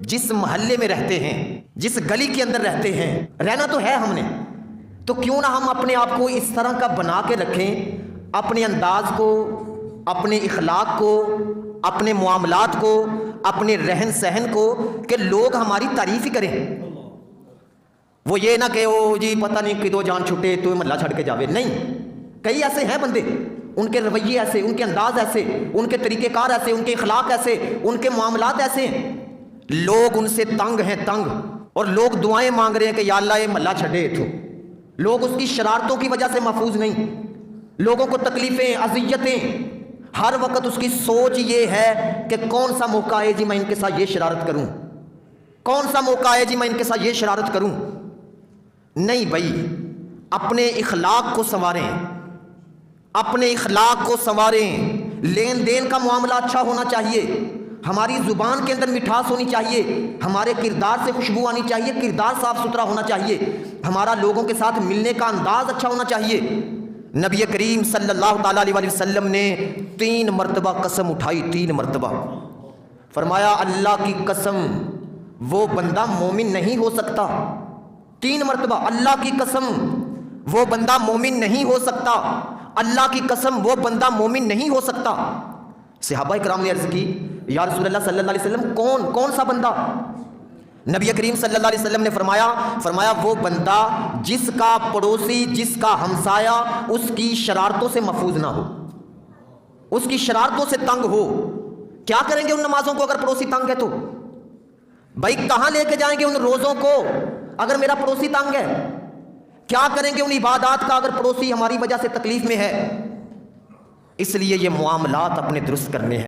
جس محلے میں رہتے ہیں، جس گلی کے اندر رہتے ہیں، رہنا تو ہے ہم نے، تو کیوں نہ ہم اپنے آپ کو اس طرح کا بنا کے رکھیں، اپنے انداز کو، اپنے اخلاق کو، اپنے معاملات کو، اپنے رہن سہن کو، کہ لوگ ہماری تعریف ہی کریں۔ وہ یہ نہ کہ او جی پتہ نہیں کدو جان چھٹے تو محلہ چھڑ کے جاوے، نہیں۔ کئی ایسے ہیں بندے، ان کے رویے ایسے، ان کے انداز ایسے، ان کے طریقہ کار ایسے، ان کے اخلاق ایسے، ان کے معاملات ایسے ہیں، لوگ ان سے تنگ ہیں، تنگ، اور لوگ دعائیں مانگ رہے ہیں کہ یا اللہ یہ محلہ چھڑے تو۔ لوگ اس کی شرارتوں کی وجہ سے محفوظ نہیں، لوگوں کو تکلیفیں، اذیتیں، ہر وقت اس کی سوچ یہ ہے کہ کون سا موقع ہے جی میں ان کے ساتھ یہ شرارت کروں، کون سا موقع ہے جی میں ان کے ساتھ یہ شرارت کروں۔ نہیں بھائی، اپنے اخلاق کو سنواریں، اپنے اخلاق کو سنواریں، لین دین کا معاملہ اچھا ہونا چاہیے، ہماری زبان کے اندر مٹھاس ہونی چاہیے، ہمارے کردار سے خوشبو آنی چاہیے، کردار صاف ستھرا ہونا چاہیے، ہمارا لوگوں کے ساتھ ملنے کا انداز اچھا ہونا چاہیے۔ نبی کریم صلی اللہ تعالیٰ علیہ وسلم نے 3 مرتبہ قسم اٹھائی، 3 مرتبہ فرمایا اللہ کی قسم وہ بندہ مومن نہیں ہو سکتا، 3 مرتبہ اللہ کی قسم وہ بندہ مومن نہیں ہو سکتا، اللہ کی قسم وہ بندہ مومن نہیں ہو سکتا۔ صحابہ کرام نے عرض کی یا رسول اللہ صلی اللہ علیہ وسلم کون سا بندہ؟ نبی کریم صلی اللہ علیہ وسلم نے فرمایا وہ بندہ جس کا پڑوسی، جس کا ہمسایہ اس کی شرارتوں سے محفوظ نہ ہو، اس کی شرارتوں سے تنگ ہو۔ کیا کریں گے ان نمازوں کو اگر پڑوسی تنگ ہے تو؟ بھائی کہاں لے کے جائیں گے ان روزوں کو اگر میرا پڑوسی تنگ ہے؟ کیا کریں گے ان عبادات کا اگر پڑوسی ہماری وجہ سے تکلیف میں ہے؟ اس لیے یہ معاملات اپنے درست کرنے ہیں۔